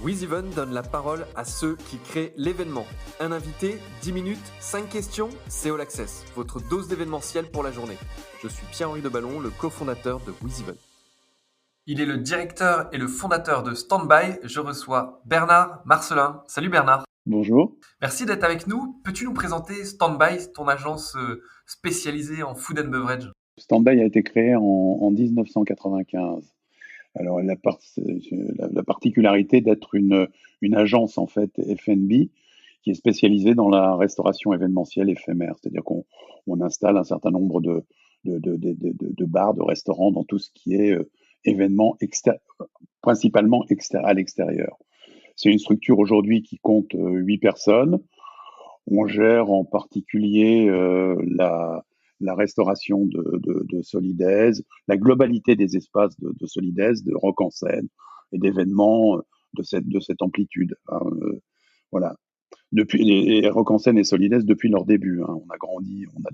WizEven donne la parole à ceux qui créent l'événement. Un invité, 10 minutes, 5 questions, c'est All Access, votre dose d'événementiel pour la journée. Je suis Pierre-Henri Deballon, le cofondateur de WizEven. Il est le directeur et le fondateur de Standby. Je reçois Bernard Marcelin. Salut Bernard. Bonjour. Merci d'être avec nous. Peux-tu nous présenter Standby, ton agence spécialisée en food and beverage? Standby a été créé en 1995. Alors la particularité d'être une agence en fait F&B qui est spécialisée dans la restauration événementielle éphémère, c'est-à-dire qu'on installe un certain nombre de bars, de restaurants dans tout ce qui est événements principalement à l'extérieur. C'est une structure aujourd'hui qui compte 8 personnes. On gère en particulier la restauration de Solidaise, la globalité des espaces de Solidaise, de rock en scène et d'événements de cette amplitude. Voilà. Depuis les rock en scène et Solidaise depuis leur début. On a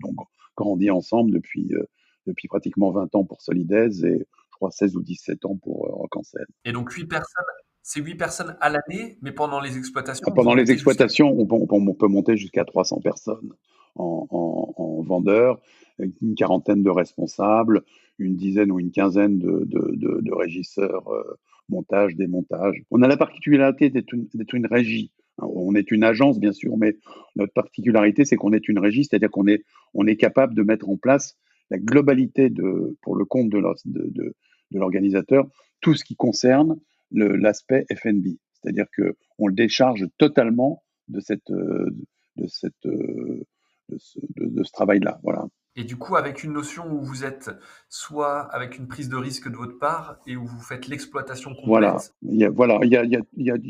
donc grandi ensemble depuis pratiquement 20 ans pour Solidaise et je crois 16 ou 17 ans pour rock en scène. Et donc 8 personnes, c'est 8 personnes à l'année, mais pendant les exploitations, Pendant les exploitations, on peut monter jusqu'à 300 personnes en vendeurs, une quarantaine de responsables, une dizaine ou une quinzaine de régisseurs montage, démontage. On a la particularité d'être une régie. On est une agence, bien sûr, mais notre particularité, c'est qu'on est une régie, c'est-à-dire qu'on est capable de mettre en place la globalité pour le compte de l'organisateur, tout ce qui concerne l'aspect F&B. C'est-à-dire qu'on le décharge totalement de ce travail-là. Voilà. Et du coup, avec une notion où vous êtes soit avec une prise de risque de votre part et où vous faites l'exploitation complète. Il y a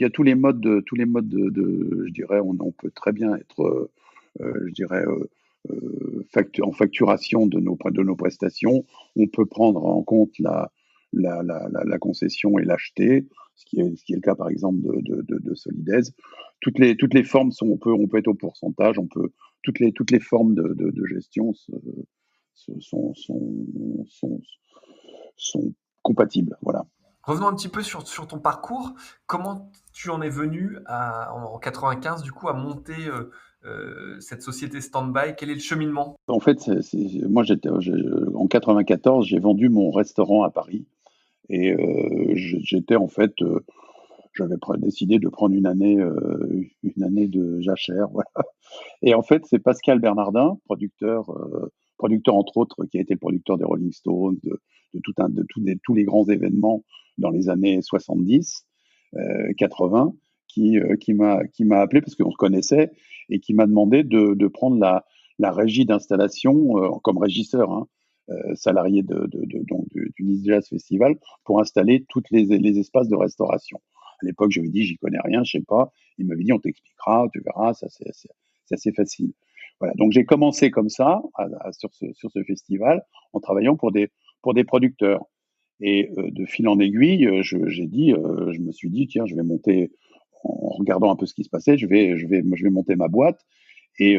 tous les modes je dirais, on peut très bien être, je dirais, en facturation de nos prestations. On peut prendre en compte la concession et l'acheter, ce qui est le cas par exemple de Solidaise. Toutes les formes on peut être au pourcentage, toutes les formes de gestion sont compatibles. Voilà. Revenons un petit peu sur ton parcours. Comment tu en es venu en 95 du coup à monter cette société Standby? Quel est le cheminement? En fait, moi en 94, j'ai vendu mon restaurant à Paris et j'étais en fait j'avais décidé de prendre une année de jachère, voilà. Et en fait, c'est Pascal Bernardin, producteur entre autres, qui a été le producteur des Rolling Stones, de tous les grands événements dans les années 70, 80, qui m'a appelé parce qu'on se connaissait et qui m'a demandé de prendre la régie d'installation comme régisseur, salarié donc du Nice Jazz Festival, pour installer tous les espaces de restauration. À l'époque, je lui ai dit, j'y connais rien, je sais pas. Il m'avait dit, on t'expliquera, tu verras, ça c'est assez facile. Voilà. Donc j'ai commencé comme ça sur ce festival en travaillant pour des producteurs. Et de fil en aiguille, je me suis dit, tiens, je vais monter en regardant un peu ce qui se passait, je vais monter ma boîte. Et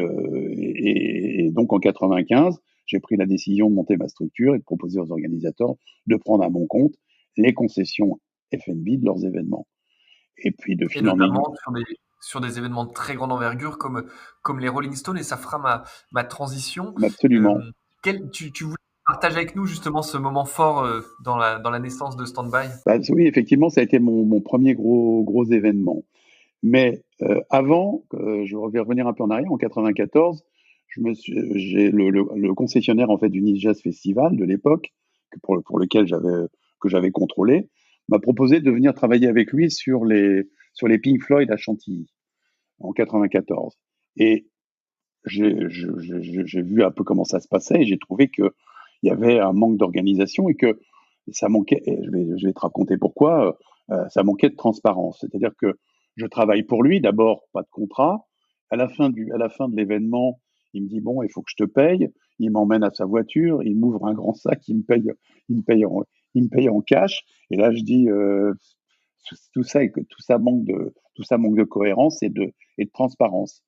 donc en 95, j'ai pris la décision de monter ma structure et de proposer aux organisateurs de prendre à mon compte les concessions F&B de leurs événements. Et puis de Et fil en aiguille. notamment sur des événements de très grande envergure comme les Rolling Stones, et ça fera ma transition. Absolument. Tu voulais partager avec nous justement ce moment fort dans la naissance de Standby? Oui, effectivement, ça a été mon premier gros événement. Mais avant, je vais revenir un peu en arrière, en 94, j'ai le concessionnaire en fait du Nice Jazz Festival de l'époque, pour lequel j'avais contrôlé, m'a proposé de venir travailler avec lui sur les Pink Floyd à Chantilly en 94. Et j'ai vu un peu comment ça se passait et j'ai trouvé qu'il y avait un manque d'organisation et que ça manquait, et je vais te raconter pourquoi, ça manquait de transparence. C'est-à-dire que je travaille pour lui, d'abord, pas de contrat. À la fin de l'événement, il me dit, bon, il faut que je te paye. Il m'emmène à sa voiture, il m'ouvre un grand sac, il me paye en cash. Et là, je dis, tout ça manque de cohérence et de transparence.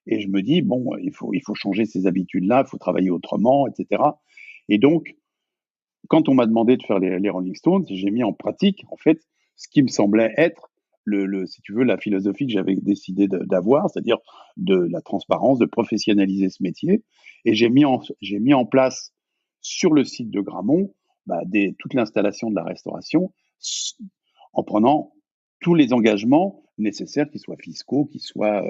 Et je me dis, bon, il faut changer ces habitudes-là, il faut travailler autrement, etc. Et donc, quand on m'a demandé de faire les Rolling Stones, j'ai mis en pratique, en fait, ce qui me semblait être si tu veux, la philosophie que j'avais décidé d'avoir, c'est-à-dire de la transparence, de professionnaliser ce métier. Et j'ai mis en place sur le site de Gramont toute l'installation de la restauration en prenant tous les engagements nécessaires, qu'ils soient fiscaux, qu'ils soient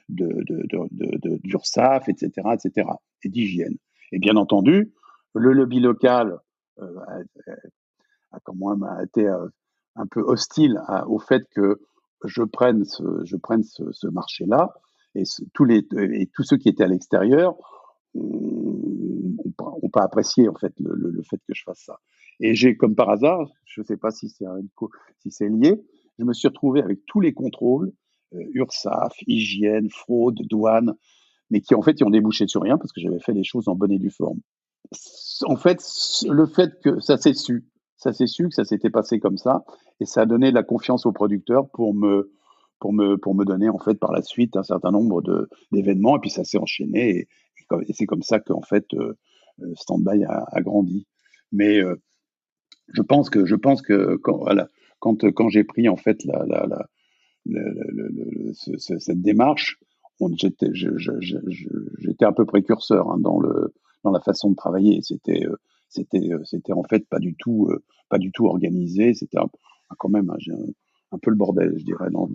d'URSSAF, etc., etc., et d'hygiène. Et bien entendu, le lobby local a quand même été un peu hostile au fait que je prenne ce marché-là, et tous ceux qui étaient à l'extérieur n'ont pas apprécié en fait le fait que je fasse ça. Et j'ai, comme par hasard, je ne sais pas si c'est lié, je me suis retrouvé avec tous les contrôles, URSSAF, hygiène, fraude, douane, mais qui en fait ils ont débouché sur rien parce que j'avais fait les choses en bonne et due forme. En fait, le fait que ça s'est su que ça s'était passé comme ça, et ça a donné de la confiance aux producteurs pour me donner en fait par la suite un certain nombre d'événements, et puis ça s'est enchaîné, et c'est comme ça qu'en fait Standby a grandi. Mais je pense que quand, voilà, quand j'ai pris en fait cette démarche, j'étais un peu précurseur hein, dans la façon de travailler. C'était en fait pas du tout organisé. C'était quand même un peu le bordel, je dirais, dans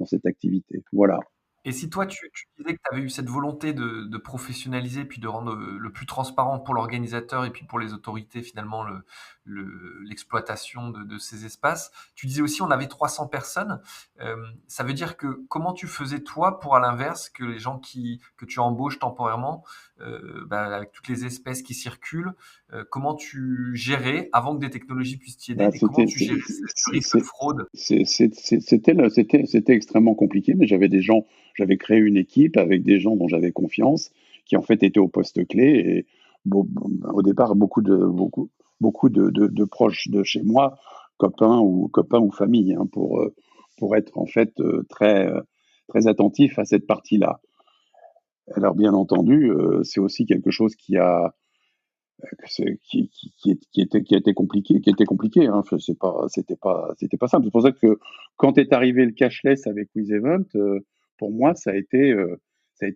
cette activité. Voilà. Et si toi, tu disais que tu avais eu cette volonté de professionnaliser, puis de rendre le plus transparent pour l'organisateur et puis pour les autorités, finalement, l'exploitation de ces espaces, tu disais aussi on avait 300 personnes. Ça veut dire que comment tu faisais toi pour, à l'inverse, que les gens que tu embauches temporairement, avec toutes les espèces qui circulent, comment tu gérais avant que des technologies puissent t'y aider, Bah, et comment tu gérais ce risque de fraude? C'était extrêmement compliqué, mais j'avais créé une équipe avec des gens dont j'avais confiance, qui en fait étaient au poste clé. Et au départ, beaucoup de proches de chez moi, copains ou famille, hein, pour être en fait très attentifs à cette partie-là. Alors bien entendu, c'est aussi quelque chose qui était compliqué. Hein. C'était pas simple. C'est pour ça que quand est arrivé le cashless avec WizEvent, pour moi, ça a été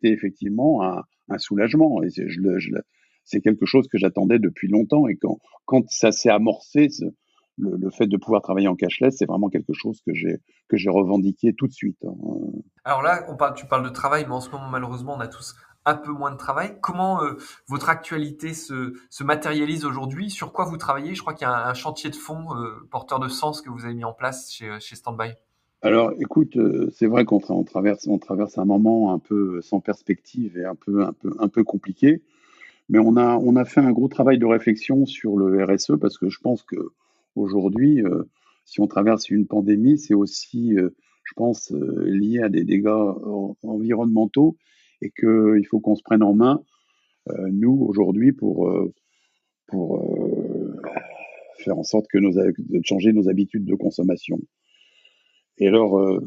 effectivement un soulagement. Et c'est quelque chose que j'attendais depuis longtemps. Et quand ça s'est amorcé, le fait de pouvoir travailler en cashless, c'est vraiment quelque chose que j'ai revendiqué tout de suite. Hein. Alors là, tu parles de travail, mais en ce moment, malheureusement, on a tous un peu moins de travail. Comment votre actualité se matérialise aujourd'hui? Sur quoi vous travaillez? Je crois qu'il y a un chantier de fond porteur de sens que vous avez mis en place chez Standby. Alors, écoute, c'est vrai on traverse un moment un peu sans perspective et un peu compliqué. Mais on a fait un gros travail de réflexion sur le RSE, parce que je pense que aujourd'hui, si on traverse une pandémie, c'est aussi, je pense, lié à des dégâts environnementaux, et qu'il faut qu'on se prenne en main, nous, aujourd'hui, pour faire en sorte de changer nos habitudes de consommation. Et alors,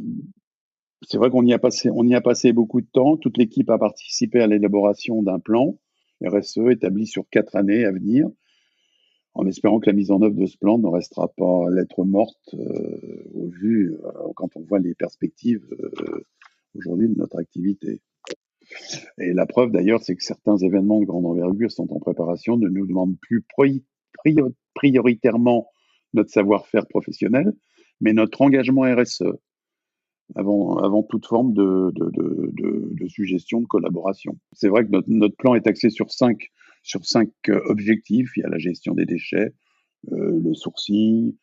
c'est vrai on y a passé beaucoup de temps. Toute l'équipe a participé à l'élaboration d'un plan RSE établi sur 4 années à venir, en espérant que la mise en œuvre de ce plan ne restera pas lettre morte quand on voit les perspectives aujourd'hui de notre activité. Et la preuve d'ailleurs, c'est que certains événements de grande envergure sont en préparation, ne nous demandent plus prioritairement notre savoir-faire professionnel, mais notre engagement RSE avant toute forme de suggestion, de collaboration. C'est vrai que notre plan est axé sur cinq objectifs. Il y a la gestion des déchets, le sourcing,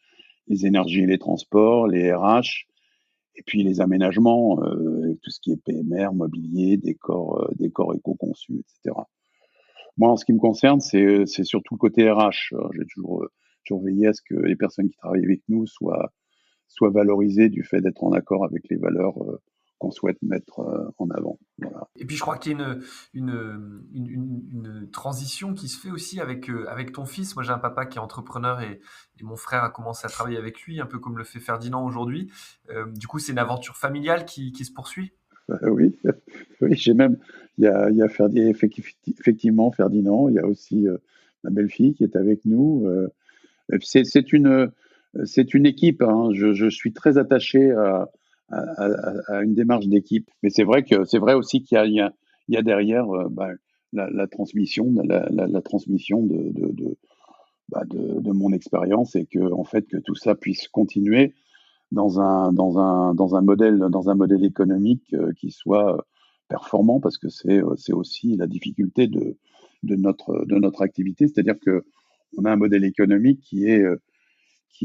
les énergies et les transports, les RH, et puis les aménagements, tout ce qui est PMR, mobilier, décor éco-conçu, etc. Moi, en ce qui me concerne, c'est surtout le côté RH. J'ai toujours veillé à ce que les personnes qui travaillent avec nous soient valorisées du fait d'être en accord avec les valeurs qu'on souhaite mettre en avant. Voilà. Et puis je crois qu'il y a une transition qui se fait aussi avec ton fils. Moi j'ai un papa qui est entrepreneur et mon frère a commencé à travailler avec lui, un peu comme le fait Ferdinand aujourd'hui. Du coup c'est une aventure familiale qui se poursuit. Oui, oui, il y a effectivement Ferdinand, il y a aussi ma belle-fille qui est avec nous. C'est C'est une équipe, hein. Je suis très attaché à une démarche d'équipe. Mais c'est vrai aussi qu'il y a derrière la transmission, la transmission de mon expérience et que, en fait, que tout ça puisse continuer dans un modèle économique qui soit performant, parce que c'est aussi la difficulté de notre activité, c'est-à-dire que on a un modèle économique qui est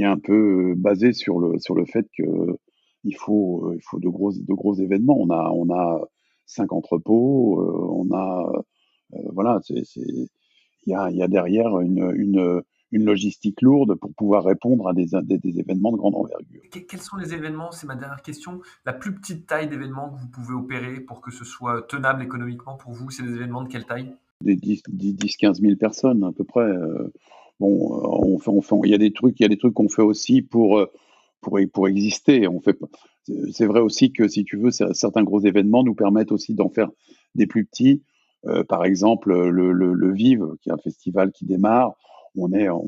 un peu basé sur le fait que il faut de gros événements. On a 5 entrepôts, on a voilà, il y a derrière une logistique lourde pour pouvoir répondre à des événements de grande envergure. Quels sont les événements, c'est ma dernière question, la plus petite taille d'événement que vous pouvez opérer pour que ce soit tenable économiquement pour vous? C'est des événements de quelle taille? Des 10-15 000 personnes à peu près. Bon, il y a des trucs qu'on fait aussi pour exister. C'est vrai aussi que, si tu veux, certains gros événements nous permettent aussi d'en faire des plus petits. Par exemple, le Vive, qui est un festival qui démarre, on est, on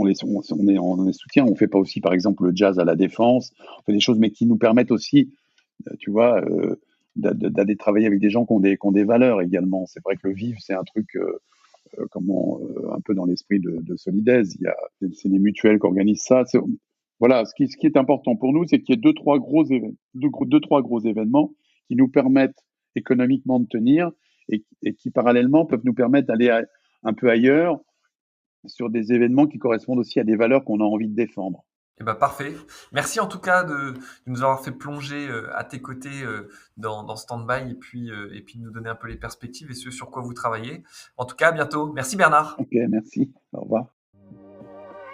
est soutien. On fait pas aussi, par exemple, le jazz à la Défense. On fait des choses, mais qui nous permettent aussi, tu vois, d'aller travailler avec des gens qui ont des valeurs également. C'est vrai que le Vive, c'est un truc un peu dans l'esprit de Solidaise. C'est des mutuelles qui organisent ça. Voilà, ce qui est important pour nous, c'est qu'il y ait deux, trois gros événements qui nous permettent économiquement de tenir et qui parallèlement peuvent nous permettre d'aller un peu ailleurs sur des événements qui correspondent aussi à des valeurs qu'on a envie de défendre. Eh ben, parfait. Merci en tout cas de nous avoir fait plonger à tes côtés dans Standby et puis de nous donner un peu les perspectives et ce sur quoi vous travaillez. En tout cas, à bientôt. Merci Bernard. Ok, merci. Au revoir.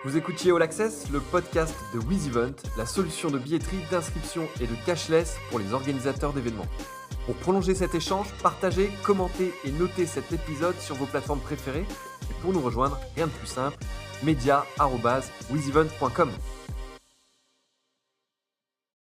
Vous écoutiez All Access, le podcast de WizEvent, la solution de billetterie, d'inscription et de cashless pour les organisateurs d'événements. Pour prolonger cet échange, partagez, commentez et notez cet épisode sur vos plateformes préférées. Et pour nous rejoindre, rien de plus simple, media@wizevent.com.